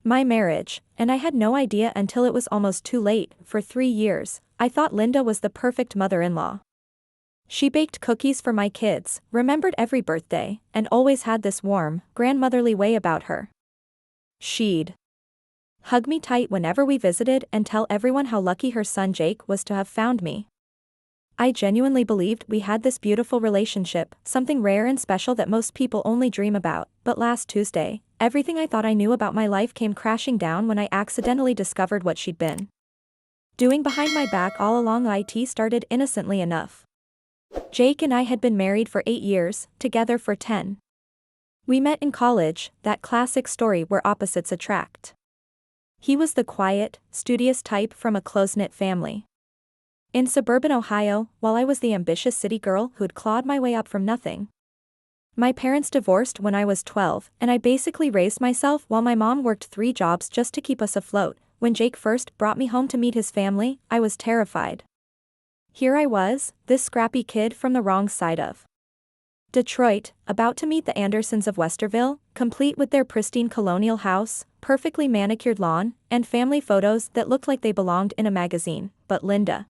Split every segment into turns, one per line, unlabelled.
My marriage, and I had no idea until it was almost too late. For 3 years, I thought Linda was the perfect mother-in-law. She baked cookies for my kids, remembered every birthday, and always had this warm, grandmotherly way about her. She'd hug me tight whenever we visited and tell everyone how lucky her son Jake was to have found me. I genuinely believed we had this beautiful relationship, something rare and special that most people only dream about. But last Tuesday, everything I thought I knew about my life came crashing down when I accidentally discovered what she'd been doing behind my back all along. It started innocently enough. Jake and I had been married for 8 years, together for 10. We met in college, that classic story where opposites attract. He was the quiet, studious type from a close-knit family in suburban Ohio, while I was the ambitious city girl who'd clawed my way up from nothing. My parents divorced when I was 12, and I basically raised myself while my mom worked 3 jobs just to keep us afloat. When Jake first brought me home to meet his family, I was terrified. Here I was, this scrappy kid from the wrong side of Detroit, about to meet the Andersons of Westerville, complete with their pristine colonial house, perfectly manicured lawn, and family photos that looked like they belonged in a magazine. But Linda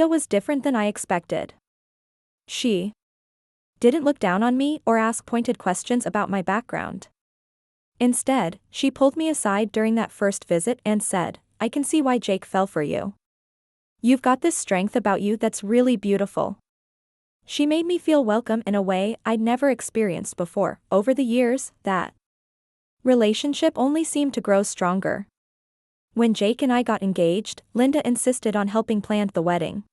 was different than I expected. She didn't look down on me or ask pointed questions about my background. Instead, she pulled me aside during that first visit and said, "I can see why Jake fell for you. You've got this strength about you that's really beautiful." She made me feel welcome in a way I'd never experienced before. Over the years, that relationship only seemed to grow stronger. When Jake and I got engaged, Linda insisted on helping plan the wedding.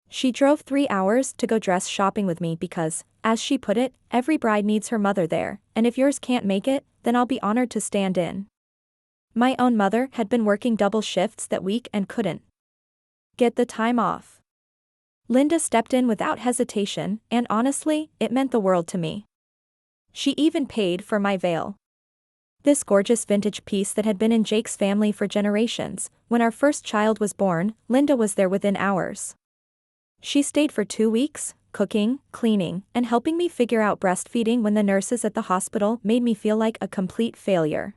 She drove 3 hours to go dress shopping with me because, as she put it, every bride needs her mother there, and if yours can't make it, then I'll be honored to stand in. My own mother had been working double shifts that week and couldn't get the time off. Linda stepped in without hesitation, and honestly, it meant the world to me. She even paid for my veil. This gorgeous vintage piece that had been in Jake's family for generations. When our first child was born, Linda was there within hours. She stayed for 2 weeks, cooking, cleaning, and helping me figure out breastfeeding when the nurses at the hospital made me feel like a complete failure.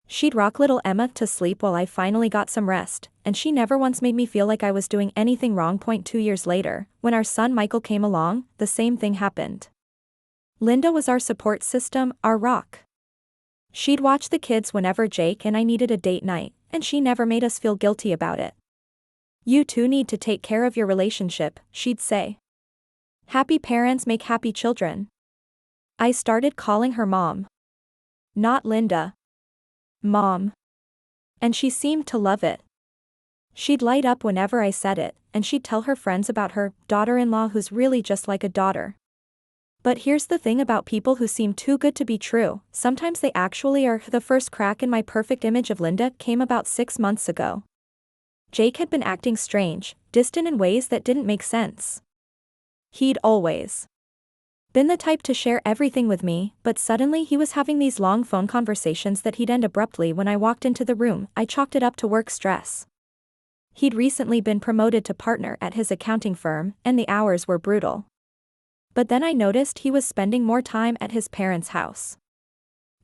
She'd rock little Emma to sleep while I finally got some rest, and she never once made me feel like I was doing anything wrong. 2 years later, when our son Michael came along, the same thing happened. Linda was our support system, our rock. She'd watch the kids whenever Jake and I needed a date night, and she never made us feel guilty about it. "You two need to take care of your relationship," she'd say. "Happy parents make happy children." I started calling her Mom. Not Linda. Mom. And she seemed to love it. She'd light up whenever I said it, and she'd tell her friends about her daughter-in-law who's really just like a daughter. But here's the thing about people who seem too good to be true, sometimes they actually are. The first crack in my perfect image of Linda came about 6 months ago. Jake had been acting strange, distant in ways that didn't make sense. He'd always been the type to share everything with me, but suddenly he was having these long phone conversations that he'd end abruptly when I walked into the room. I chalked it up to work stress. He'd recently been promoted to partner at his accounting firm, and the hours were brutal. But then I noticed he was spending more time at his parents' house.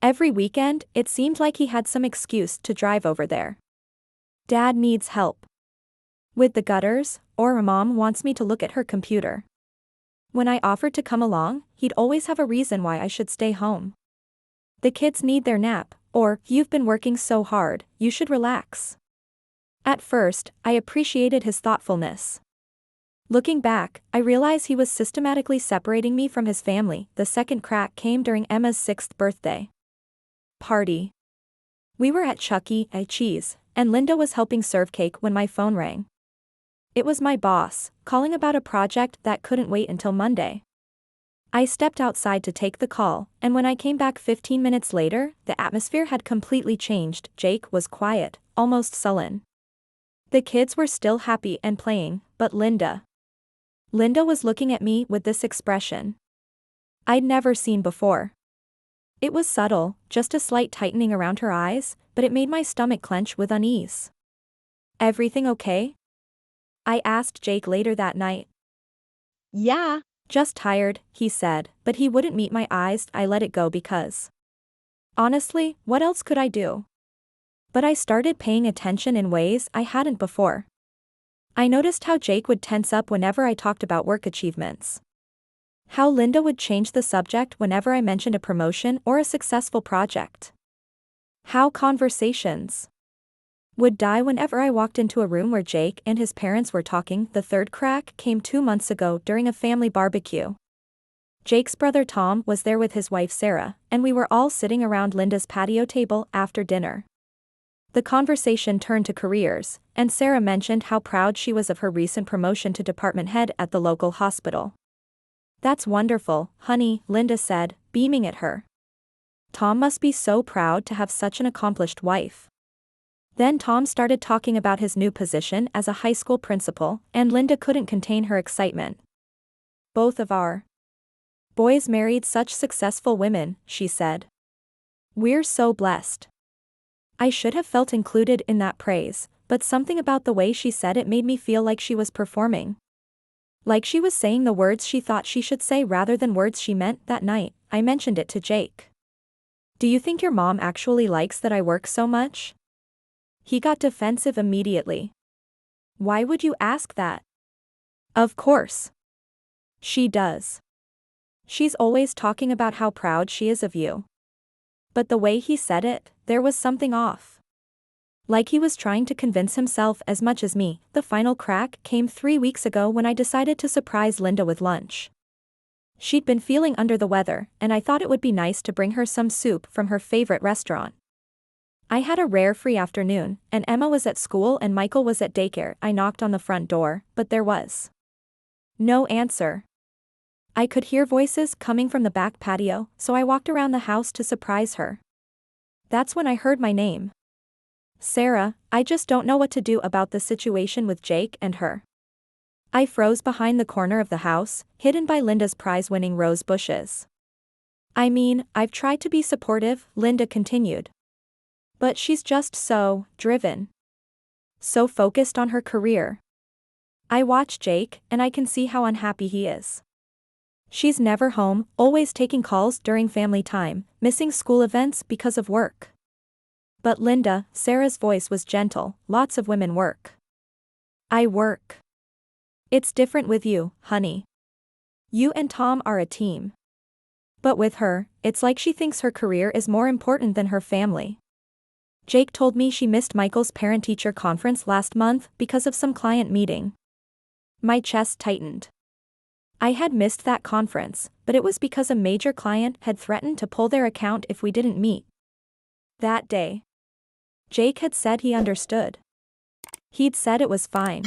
Every weekend, it seemed like he had some excuse to drive over there. Dad needs help with the gutters, or Mom wants me to look at her computer. When I offered to come along, he'd always have a reason why I should stay home. The kids need their nap, or, "You've been working so hard, you should relax." At first, I appreciated his thoughtfulness. Looking back, I realize he was systematically separating me from his family. The second crack came during Emma's 6th birthday party. We were at Chuck E. Cheese, and Linda was helping serve cake when my phone rang. It was my boss, calling about a project that couldn't wait until Monday. I stepped outside to take the call, and when I came back 15 minutes later, the atmosphere had completely changed. Jake was quiet, almost sullen. The kids were still happy and playing, but Linda was looking at me with this expression I'd never seen before. It was subtle, just a slight tightening around her eyes, but it made my stomach clench with unease. "Everything okay?" I asked Jake later that night.
"Yeah,
"Just tired," he said, but he wouldn't meet my eyes. I let it go because Honestly, what else could I do? But I started paying attention in ways I hadn't before. I noticed how Jake would tense up whenever I talked about work achievements. How Linda would change the subject whenever I mentioned a promotion or a successful project. How conversations would die whenever I walked into a room where Jake and his parents were talking. The third crack came 2 months ago during a family barbecue. Jake's brother Tom was there with his wife Sarah, and we were all sitting around Linda's patio table after dinner. The conversation turned to careers, and Sarah mentioned how proud she was of her recent promotion to department head at the local hospital. "That's wonderful, honey," Linda said, beaming at her. "Tom must be so proud to have such an accomplished wife." Then Tom started talking about his new position as a high school principal, and Linda couldn't contain her excitement. "Both of our boys married such successful women," she said. "We're so blessed." I should have felt included in that praise, but something about the way she said it made me feel like she was performing. Like she was saying the words she thought she should say rather than words she meant. That night, I mentioned it to Jake. "Do you think your mom actually likes that I work so much?" He got defensive immediately. "Why would you ask that?" "Of course. She does. She's always talking about how proud she is of you." But the way he said it, there was something off. Like he was trying to convince himself as much as me. The final crack came 3 weeks ago when I decided to surprise Linda with lunch. She'd been feeling under the weather, and I thought it would be nice to bring her some soup from her favorite restaurant. I had a rare free afternoon, and Emma was at school and Michael was at daycare. I knocked on the front door, but there was no answer. I could hear voices coming from the back patio, so I walked around the house to surprise her. That's when I heard my name. "Sarah, I just don't know what to do about the situation with Jake and her." I froze behind the corner of the house, hidden by Linda's prize-winning rose bushes. "I mean, I've tried to be supportive," Linda continued. "But she's just so driven. So focused on her career. I watch Jake, and I can see how unhappy he is. She's never home, always taking calls during family time, missing school events because of work." "But Linda," Sarah's voice was gentle, "lots of women work." "I work. It's different with you, honey. You and Tom are a team. But with her, it's like she thinks her career is more important than her family." Jake told me she missed Michael's parent-teacher conference last month because of some client meeting. My chest tightened. I had missed that conference, but it was because a major client had threatened to pull their account if we didn't meet that day. Jake had said he understood. He'd said it was fine.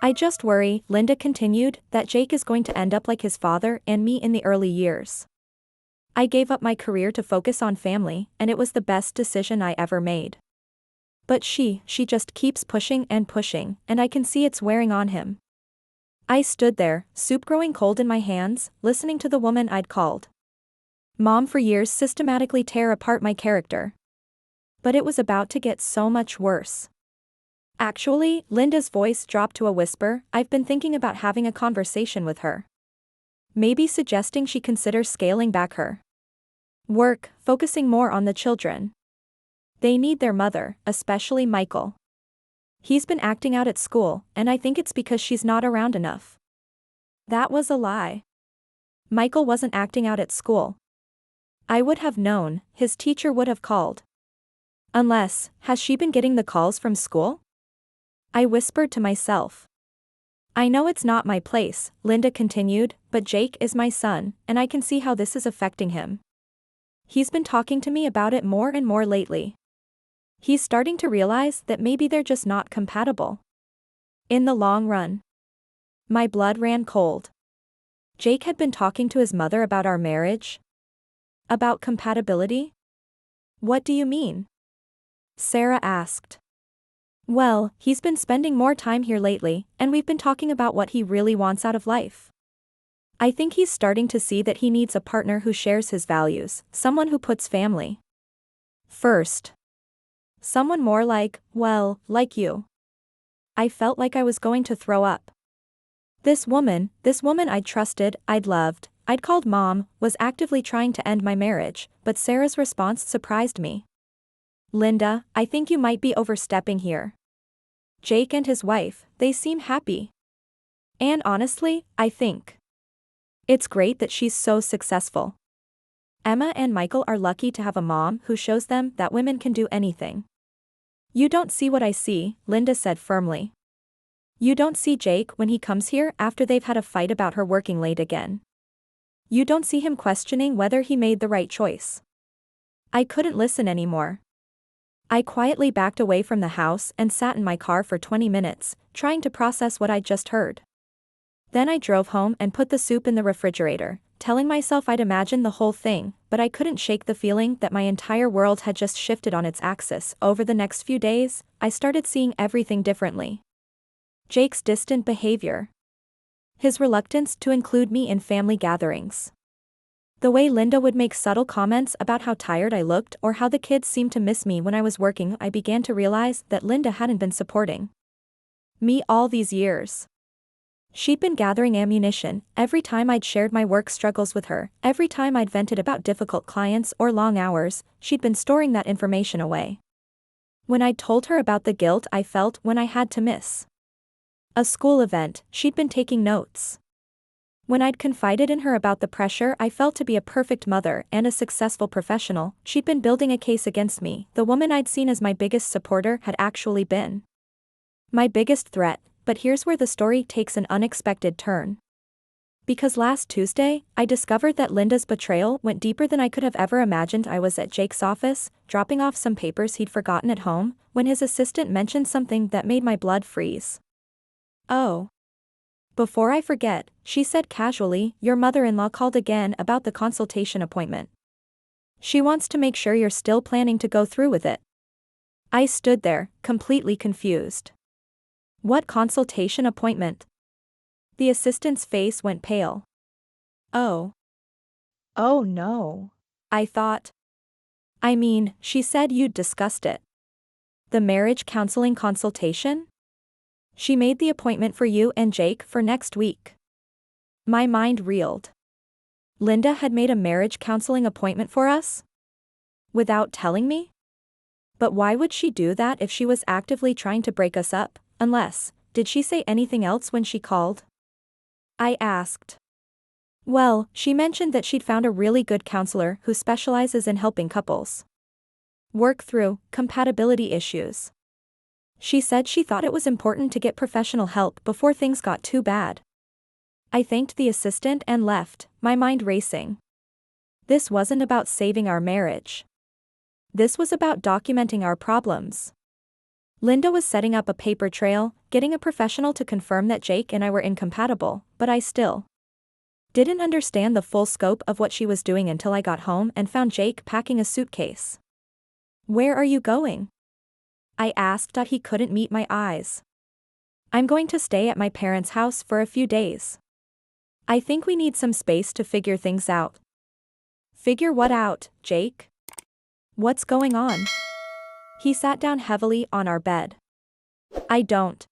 "I just worry," Linda continued, "that Jake is going to end up like his father and me in the early years. I gave up my career to focus on family, and it was the best decision I ever made. But she just keeps pushing and pushing, and I can see it's wearing on him." I stood there, soup growing cold in my hands, listening to the woman I'd called Mom for years systematically tear apart my character. But it was about to get so much worse. "Actually," Linda's voice dropped to a whisper, "I've been thinking about having a conversation with her. Maybe suggesting she consider scaling back her work, focusing more on the children. They need their mother, especially Michael. He's been acting out at school, and I think it's because she's not around enough." That was a lie. Michael wasn't acting out at school. I would have known, his teacher would have called. Unless, has she been getting the calls from school? I whispered to myself. "I know it's not my place," Linda continued, "but Jake is my son, and I can see how this is affecting him. He's been talking to me about it more and more lately. He's starting to realize that maybe they're just not compatible. In the long run." My blood ran cold. Jake had been talking to his mother about our marriage? About compatibility? "What do you mean?" Sarah asked. "Well, he's been spending more time here lately, and we've been talking about what he really wants out of life. I think he's starting to see that he needs a partner who shares his values, someone who puts family first. Someone more like, well, like you." I felt like I was going to throw up. This woman I'd trusted, I'd loved, I'd called Mom, was actively trying to end my marriage, but Sarah's response surprised me. Linda, I think you might be overstepping here. Jake and his wife, they seem happy. And honestly, I think it's great that she's so successful. Emma and Michael are lucky to have a mom who shows them that women can do anything. You don't see what I see, Linda said firmly. You don't see Jake when he comes here after they've had a fight about her working late again. You don't see him questioning whether he made the right choice. I couldn't listen anymore. I quietly backed away from the house and sat in my car for 20 minutes, trying to process what I'd just heard. Then I drove home and put the soup in the refrigerator, telling myself I'd imagine the whole thing, but I couldn't shake the feeling that my entire world had just shifted on its axis. Over the next few days, I started seeing everything differently. Jake's distant behavior. His reluctance to include me in family gatherings. The way Linda would make subtle comments about how tired I looked or how the kids seemed to miss me when I was working. I began to realize that Linda hadn't been supporting me all these years. She'd been gathering ammunition every time I'd shared my work struggles with her, every time I'd vented about difficult clients or long hours, she'd been storing that information away. When I'd told her about the guilt I felt when I had to miss a school event, she'd been taking notes. When I'd confided in her about the pressure I felt to be a perfect mother and a successful professional, she'd been building a case against me. The woman I'd seen as my biggest supporter had actually been my biggest threat. But here's where the story takes an unexpected turn. Because last Tuesday, I discovered that Linda's betrayal went deeper than I could have ever imagined. I was at Jake's office, dropping off some papers he'd forgotten at home, when his assistant mentioned something that made my blood freeze. Oh. Before I forget, she said casually, your mother-in-law called again about the consultation appointment. She wants to make sure you're still planning to go through with it. I stood there, completely confused. What consultation appointment? The assistant's face went pale. Oh.
Oh no.
I thought. I mean, she said you'd discussed it. The marriage counseling consultation? She made the appointment for you and Jake for next week. My mind reeled. Linda had made a marriage counseling appointment for us? Without telling me? But why would she do that if she was actively trying to break us up? Unless, did she say anything else when she called? I asked. Well, she mentioned that she'd found a really good counselor who specializes in helping couples work through compatibility issues. She said she thought it was important to get professional help before things got too bad. I thanked the assistant and left, my mind racing. This wasn't about saving our marriage. This was about documenting our problems. Linda was setting up a paper trail, getting a professional to confirm that Jake and I were incompatible, but I still didn't understand the full scope of what she was doing until I got home and found Jake packing a suitcase. Where are you going? I asked. He couldn't meet my eyes. I'm going to stay at my parents' house for a few days. I think we need some space to figure things out. Figure what out, Jake? What's going on? He sat down heavily on our bed. I don't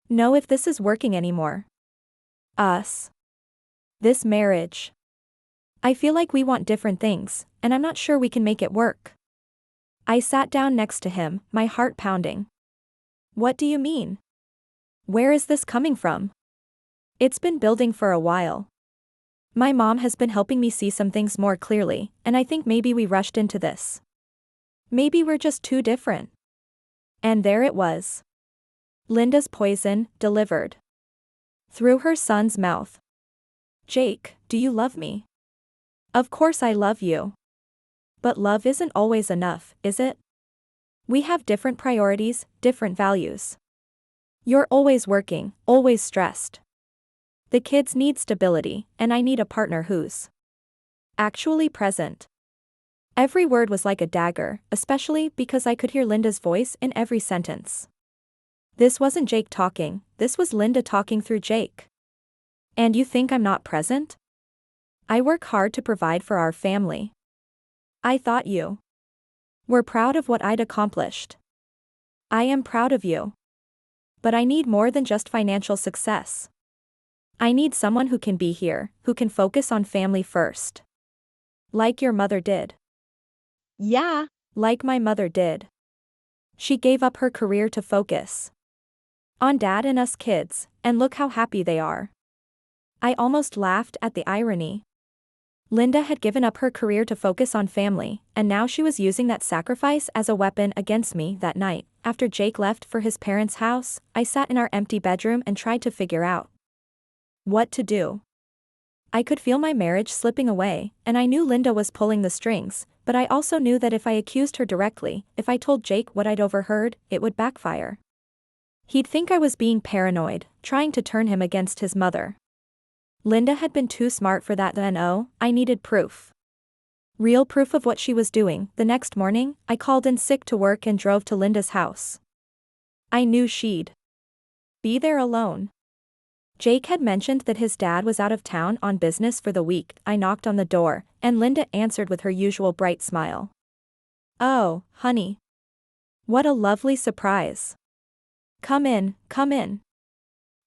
know if this is working anymore. Us. This marriage. I feel like we want different things, and I'm not sure we can make it work. I sat down next to him, my heart pounding. What do you mean? Where is this coming from? It's been building for a while. My mom has been helping me see some things more clearly, and I think maybe we rushed into this. Maybe we're just too different. And there it was. Linda's poison, delivered through her son's mouth. Jake, do you love me? Of course I love you. But love isn't always enough, is it? We have different priorities, different values. You're always working, always stressed. The kids need stability, and I need a partner who's actually present. Every word was like a dagger, especially because I could hear Linda's voice in every sentence. This wasn't Jake talking, this was Linda talking through Jake. And you think I'm not present? I work hard to provide for our family. I thought you were proud of what I'd accomplished. I am proud of you. But I need more than just financial success. I need someone who can be here, who can focus on family first. Like your mother did.
Yeah,
Like my mother did. She gave up her career to focus on dad and us kids, and look how happy they are. I almost laughed at the irony. Linda had given up her career to focus on family, and now she was using that sacrifice as a weapon against me. That night, after Jake left for his parents' house, I sat in our empty bedroom and tried to figure out what to do. I could feel my marriage slipping away, and I knew Linda was pulling the strings, but I also knew that if I accused her directly, if I told Jake what I'd overheard, it would backfire. He'd think I was being paranoid, trying to turn him against his mother. Linda had been too smart for that then. Oh, I needed proof. Real proof of what she was doing. The next morning, I called in sick to work and drove to Linda's house. I knew she'd be there alone. Jake had mentioned that his dad was out of town on business for the week. I knocked on the door, and Linda answered with her usual bright smile. Oh, honey. What a lovely surprise. Come in, come in.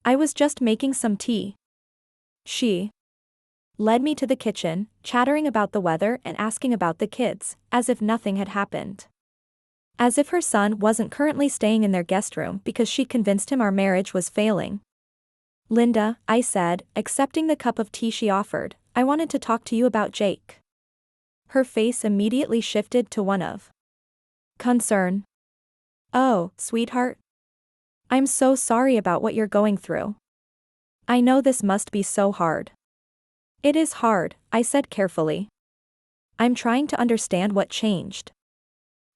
I was just making some tea. She led me to the kitchen, chattering about the weather and asking about the kids, as if nothing had happened. As if her son wasn't currently staying in their guest room because she convinced him our marriage was failing. Linda, I said, accepting the cup of tea she offered, I wanted to talk to you about Jake. Her face immediately shifted to one of concern. Oh, sweetheart. I'm so sorry about what you're going through. I know this must be so hard. It is hard, I said carefully. I'm trying to understand what changed.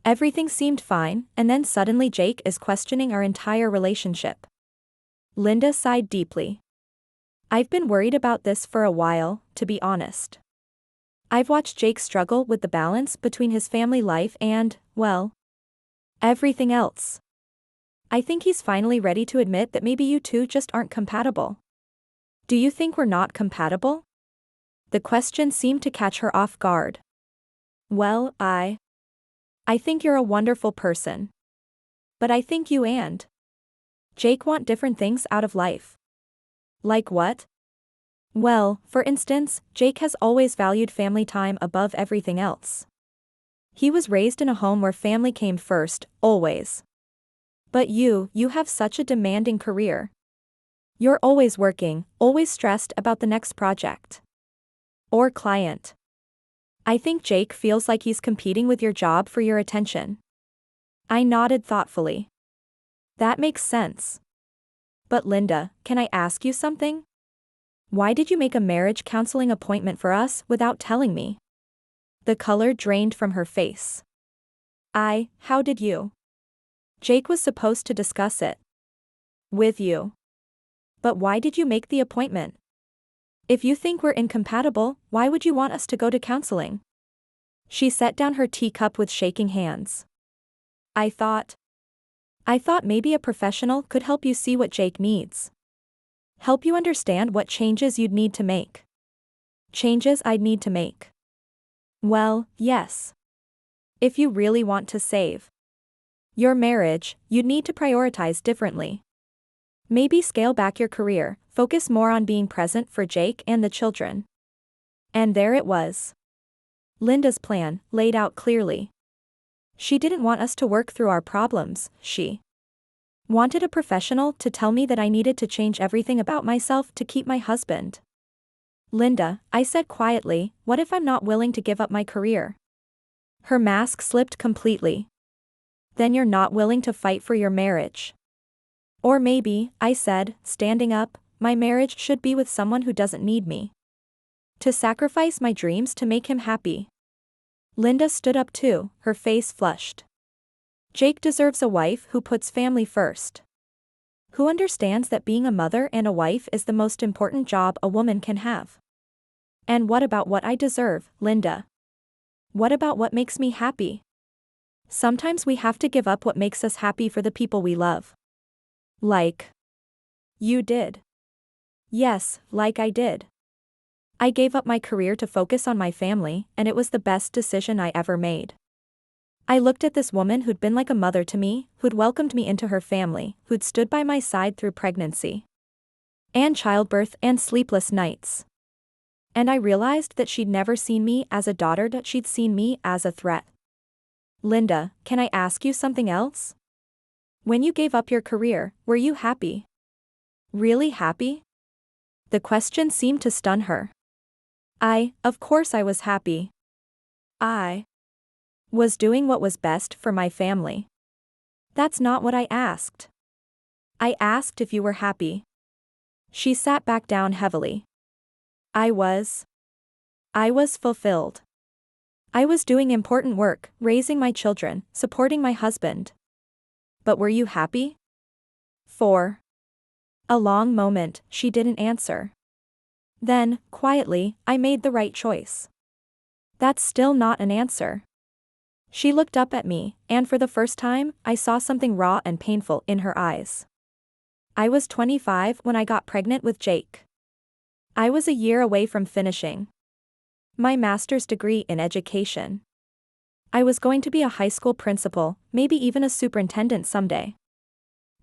Everything seemed fine, and then suddenly Jake is questioning our entire relationship. Linda sighed deeply. I've been worried about this for a while, to be honest. I've watched Jake struggle with the balance between his family life and, well, everything else. I think he's finally ready to admit that maybe you two just aren't compatible. Do you think we're not compatible? The question seemed to catch her off guard. Well, I think you're a wonderful person. But I think you and Jake want different things out of life. Like what? Well, for instance, Jake has always valued family time above everything else. He was raised in a home where family came first, always. But you have such a demanding career. You're always working, always stressed about the next project or client. I think Jake feels like he's competing with your job for your attention. I nodded thoughtfully. That makes sense. But Linda, can I ask you something? Why did you make a marriage counseling appointment for us without telling me? The color drained from her face. How did you? Jake was supposed to discuss it with you. But why did you make the appointment? If you think we're incompatible, why would you want us to go to counseling? She set down her teacup with shaking hands. I thought maybe a professional could help you see what Jake needs. Help you understand what changes you'd need to make. Changes I'd need to make. Well, yes. If you really want to save your marriage, you'd need to prioritize differently. Maybe scale back your career, focus more on being present for Jake and the children. And there it was. Linda's plan, laid out clearly. She didn't want us to work through our problems, she wanted a professional to tell me that I needed to change everything about myself to keep my husband. Linda, I said quietly, what if I'm not willing to give up my career? Her mask slipped completely. Then you're not willing to fight for your marriage. Or maybe, I said, standing up, my marriage should be with someone who doesn't need me to sacrifice my dreams to make him happy. Linda stood up too, her face flushed. Jake deserves a wife who puts family first. Who understands that being a mother and a wife is the most important job a woman can have. And what about what I deserve, Linda? What about what makes me happy? Sometimes we have to give up what makes us happy for the people we love. Like you did. Yes, like I did. I gave up my career to focus on my family, and it was the best decision I ever made. I looked at this woman who'd been like a mother to me, who'd welcomed me into her family, who'd stood by my side through pregnancy and childbirth and sleepless nights. And I realized that she'd never seen me as a daughter, that she'd seen me as a threat. Linda, can I ask you something else? When you gave up your career, were you happy? Really happy? The question seemed to stun her. Of course I was happy. I was doing what was best for my family. That's not what I asked. I asked if you were happy. She sat back down heavily. I was fulfilled. I was doing important work, raising my children, supporting my husband. But were you happy? For a long moment, she didn't answer. Then, quietly, I made the right choice. That's still not an answer. She looked up at me, and for the first time, I saw something raw and painful in her eyes. I was 25 when I got pregnant with Jake. I was a year away from finishing my master's degree in education. I was going to be a high school principal, maybe even a superintendent someday.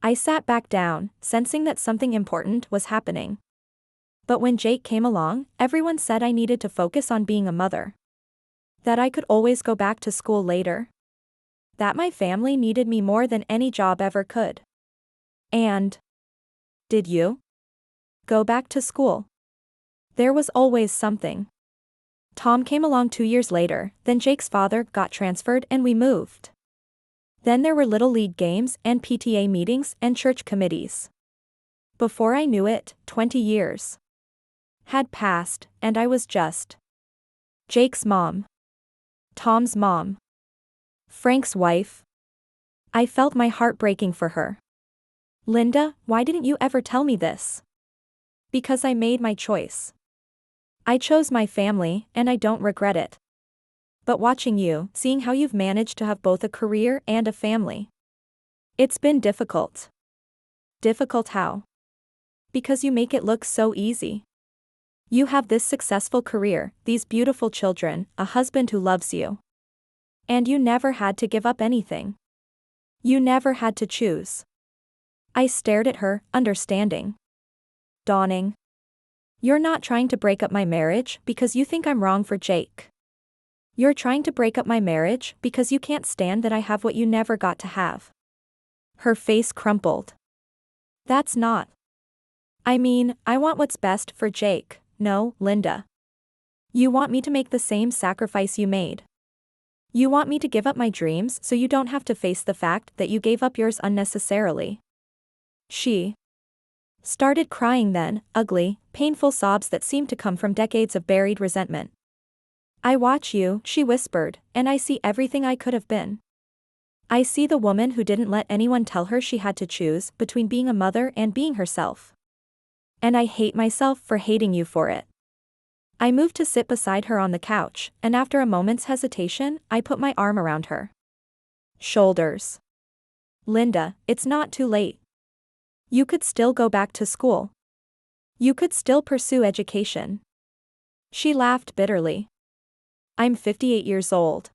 I sat back down, sensing that something important was happening. But when Jake came along, everyone said I needed to focus on being a mother. That I could always go back to school later. That my family needed me more than any job ever could. And did you go back to school? There was always something. Tom came along 2 years later, then Jake's father got transferred and we moved. Then there were little league games and PTA meetings and church committees. Before I knew it, 20 years had passed, and I was just Jake's mom, Tom's mom, Frank's wife. I felt my heart breaking for her. Linda, why didn't you ever tell me this? Because I made my choice. I chose my family, and I don't regret it. But watching you, seeing how you've managed to have both a career and a family. It's been difficult. Difficult how? Because you make it look so easy. You have this successful career, these beautiful children, a husband who loves you. And you never had to give up anything. You never had to choose. I stared at her, understanding. Dawning. You're not trying to break up my marriage because you think I'm wrong for Jake. You're trying to break up my marriage because you can't stand that I have what you never got to have. Her face crumpled. That's not. I mean, I want what's best for Jake. No, Linda. You want me to make the same sacrifice you made. You want me to give up my dreams so you don't have to face the fact that you gave up yours unnecessarily. She started crying then, ugly, painful sobs that seemed to come from decades of buried resentment. I watch you, she whispered, and I see everything I could have been. I see the woman who didn't let anyone tell her she had to choose between being a mother and being herself. And I hate myself for hating you for it. I moved to sit beside her on the couch, and after a moment's hesitation, I put my arm around her shoulders. Linda, it's not too late. You could still go back to school. You could still pursue education. She laughed bitterly. I'm 58 years old.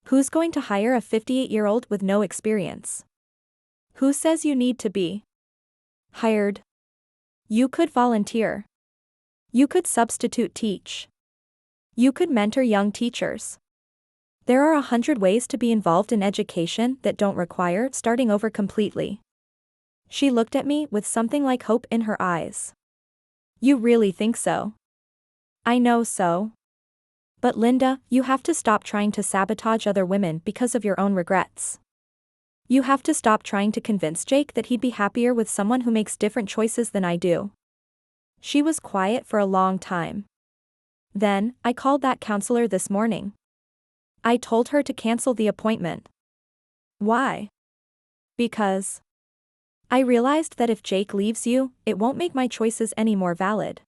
Who's going to hire a 58-year-old with no experience? Who says you need to be hired? You could volunteer. You could substitute teach. You could mentor young teachers. There are 100 ways to be involved in education that don't require starting over completely. She looked at me with something like hope in her eyes. You really think so? I know so. But Linda, you have to stop trying to sabotage other women because of your own regrets. You have to stop trying to convince Jake that he'd be happier with someone who makes different choices than I do. She was quiet for a long time. Then, I called that counselor this morning. I told her to cancel the appointment. Why? Because I realized that if Jake leaves you, it won't make my choices any more valid.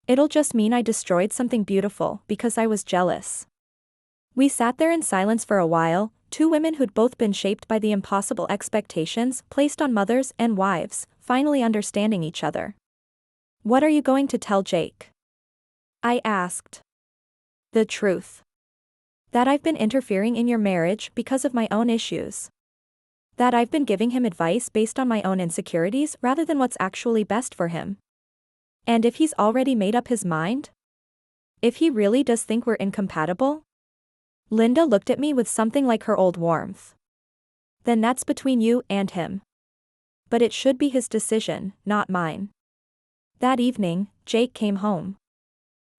It'll just mean I destroyed something beautiful because I was jealous. We sat there in silence for a while, two women who'd both been shaped by the impossible expectations placed on mothers and wives, finally understanding each other. What are you going to tell Jake? I asked. The truth. That I've been interfering in your marriage because of my own issues. That I've been giving him advice based on my own insecurities rather than what's actually best for him. And if he's already made up his mind? If he really does think we're incompatible? Linda looked at me with something like her old warmth. Then that's between you and him. But it should be his decision, not mine. That evening, Jake came home.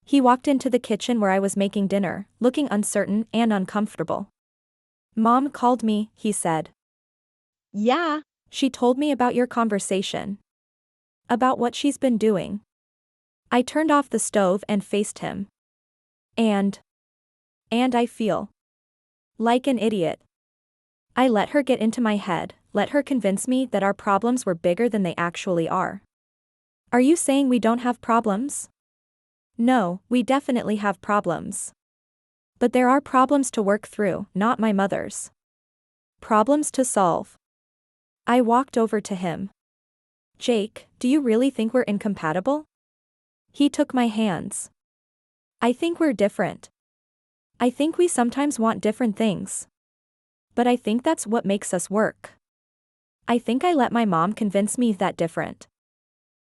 He walked into the kitchen where I was making dinner, looking uncertain and uncomfortable. "Mom called me," he said.
Yeah.
"She told me about your conversation. About what she's been doing." I turned off the stove and faced him. And I feel like an idiot. I let her get into my head, let her convince me that our problems were bigger than they actually are. Are you saying we don't have problems? No, we definitely have problems. But there are problems to work through, not my mother's. Problems to solve. I walked over to him. "Jake, do you really think we're incompatible?" He took my hands. "I think we're different. I think we sometimes want different things. But I think that's what makes us work. I think I let my mom convince me that different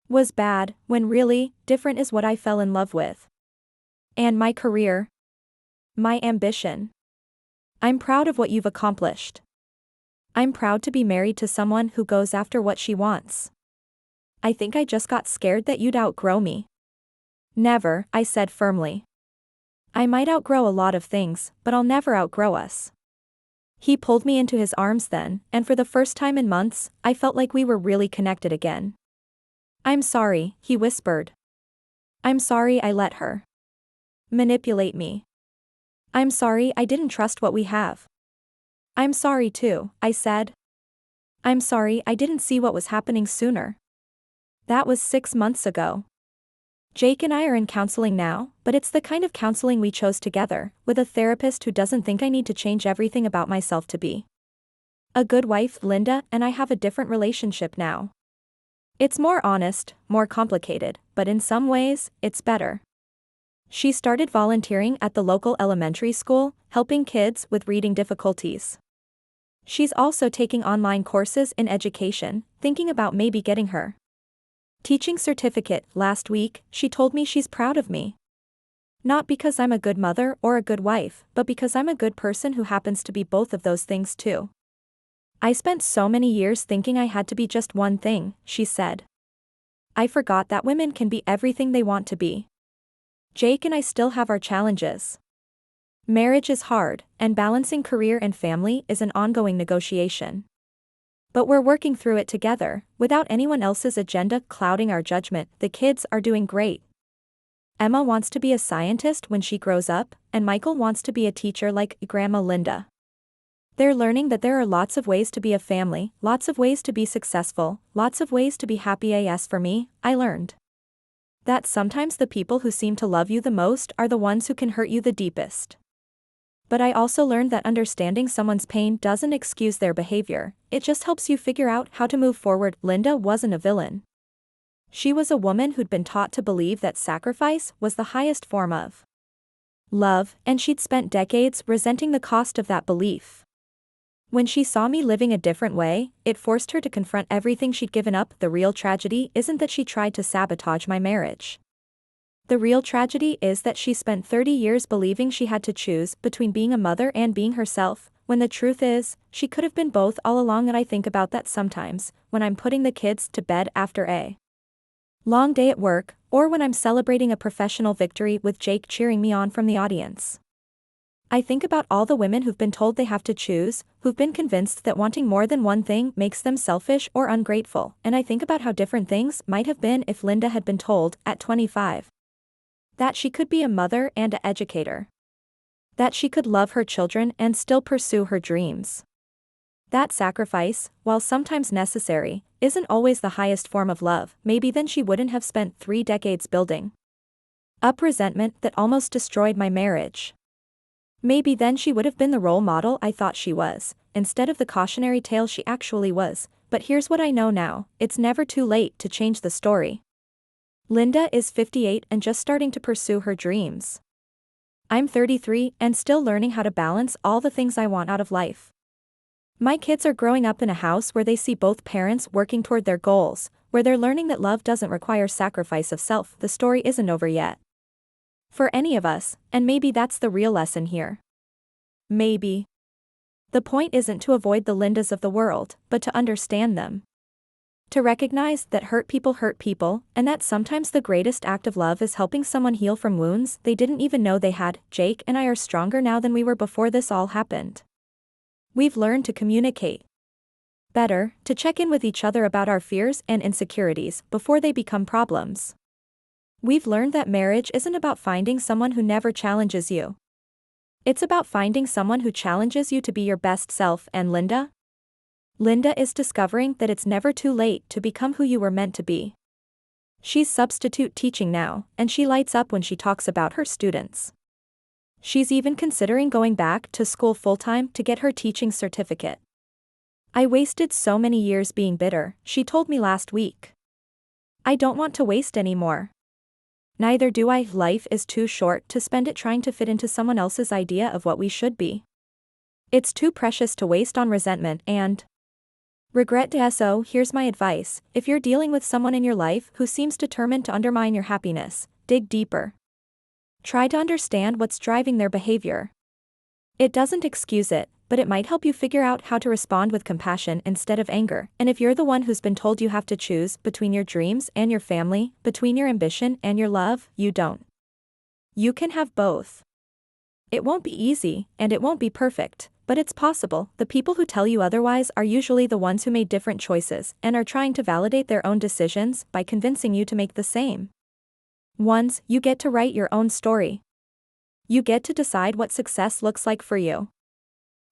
was bad, when really, different is what I fell in love with. And my career. My ambition. I'm proud of what you've accomplished. I'm proud to be married to someone who goes after what she wants. I think I just got scared that you'd outgrow me." "Never," I said firmly. "I might outgrow a lot of things, but I'll never outgrow us." He pulled me into his arms then, and for the first time in months, I felt like we were really connected again. "I'm sorry," he whispered. "I'm sorry I let her manipulate me. I'm sorry I didn't trust what we have." "I'm sorry too," I said. "I'm sorry I didn't see what was happening sooner." That was 6 months ago. Jake and I are in counseling now, but it's the kind of counseling we chose together, with a therapist who doesn't think I need to change everything about myself to be a good wife. Linda and I have a different relationship now. It's more honest, more complicated, but in some ways, it's better. She started volunteering at the local elementary school, helping kids with reading difficulties. She's also taking online courses in education, thinking about maybe getting her teaching certificate. Last week, she told me she's proud of me. Not because I'm a good mother or a good wife, but because I'm a good person who happens to be both of those things too. "I spent so many years thinking I had to be just one thing," she said. "I forgot that women can be everything they want to be." Jake and I still have our challenges. Marriage is hard, and balancing career and family is an ongoing negotiation. But we're working through it together, without anyone else's agenda clouding our judgment. The kids are doing great. Emma wants to be a scientist when she grows up, and Michael wants to be a teacher like Grandma Linda. They're learning that there are lots of ways to be a family, lots of ways to be successful, lots of ways to be happy. As for me, I learned that sometimes the people who seem to love you the most are the ones who can hurt you the deepest. But I also learned that understanding someone's pain doesn't excuse their behavior, it just helps you figure out how to move forward. Linda wasn't a villain. She was a woman who'd been taught to believe that sacrifice was the highest form of love, and she'd spent decades resenting the cost of that belief. When she saw me living a different way, it forced her to confront everything she'd given up. The real tragedy isn't that she tried to sabotage my marriage. The real tragedy is that she spent 30 years believing she had to choose between being a mother and being herself, when the truth is, she could have been both all along. And I think about that sometimes, when I'm putting the kids to bed after a long day at work, or when I'm celebrating a professional victory with Jake cheering me on from the audience. I think about all the women who've been told they have to choose, who've been convinced that wanting more than one thing makes them selfish or ungrateful, and I think about how different things might have been if Linda had been told, at 25, that she could be a mother and an educator. That she could love her children and still pursue her dreams. That sacrifice, while sometimes necessary, isn't always the highest form of love. Maybe then she wouldn't have spent 3 decades building up resentment that almost destroyed my marriage. Maybe then she would have been the role model I thought she was, instead of the cautionary tale she actually was. But here's what I know now, it's never too late to change the story. Linda is 58 and just starting to pursue her dreams. I'm 33 and still learning how to balance all the things I want out of life. My kids are growing up in a house where they see both parents working toward their goals, where they're learning that love doesn't require sacrifice of self. The story isn't over yet. For any of us, and maybe that's the real lesson here. Maybe. The point isn't to avoid the Lindas of the world, but to understand them. To recognize that hurt people, and that sometimes the greatest act of love is helping someone heal from wounds they didn't even know they had. Jake and I are stronger now than we were before this all happened. We've learned to communicate better, to check in with each other about our fears and insecurities before they become problems. We've learned that marriage isn't about finding someone who never challenges you. It's about finding someone who challenges you to be your best self. And Linda is discovering that it's never too late to become who you were meant to be. She's substitute teaching now, and she lights up when she talks about her students. She's even considering going back to school full-time to get her teaching certificate. I wasted so many years being bitter, she told me last week. I don't want to waste any more. Neither do I. Life is too short to spend it trying to fit into someone else's idea of what we should be. It's too precious to waste on resentment and regret. So here's my advice: if you're dealing with someone in your life who seems determined to undermine your happiness, dig deeper. Try to understand what's driving their behavior. It doesn't excuse it, but it might help you figure out how to respond with compassion instead of anger. And if you're the one who's been told you have to choose between your dreams and your family, between your ambition and your love, you don't. You can have both. It won't be easy, and it won't be perfect, but it's possible. The people who tell you otherwise are usually the ones who made different choices and are trying to validate their own decisions by convincing you to make the same ones. You get to write your own story. You get to decide what success looks like for you.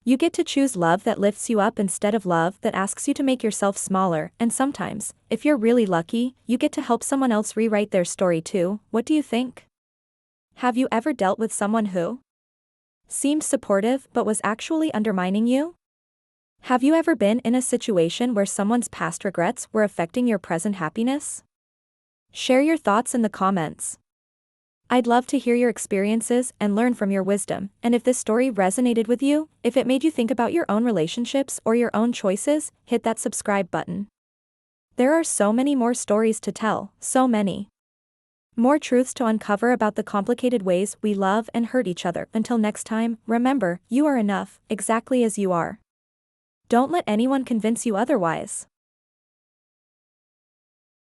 You get to choose love that lifts you up instead of love that asks you to make yourself smaller, and sometimes, if you're really lucky, you get to help someone else rewrite their story too. What do you think? Have you ever dealt with someone who seemed supportive but was actually undermining you? Have you ever been in a situation where someone's past regrets were affecting your present happiness? Share your thoughts in the comments. I'd love to hear your experiences and learn from your wisdom. And if this story resonated with you, if it made you think about your own relationships or your own choices, hit that subscribe button. There are so many more stories to tell, so many more truths to uncover about the complicated ways we love and hurt each other. Until next time, remember, you are enough, exactly as you are. Don't let anyone convince you otherwise.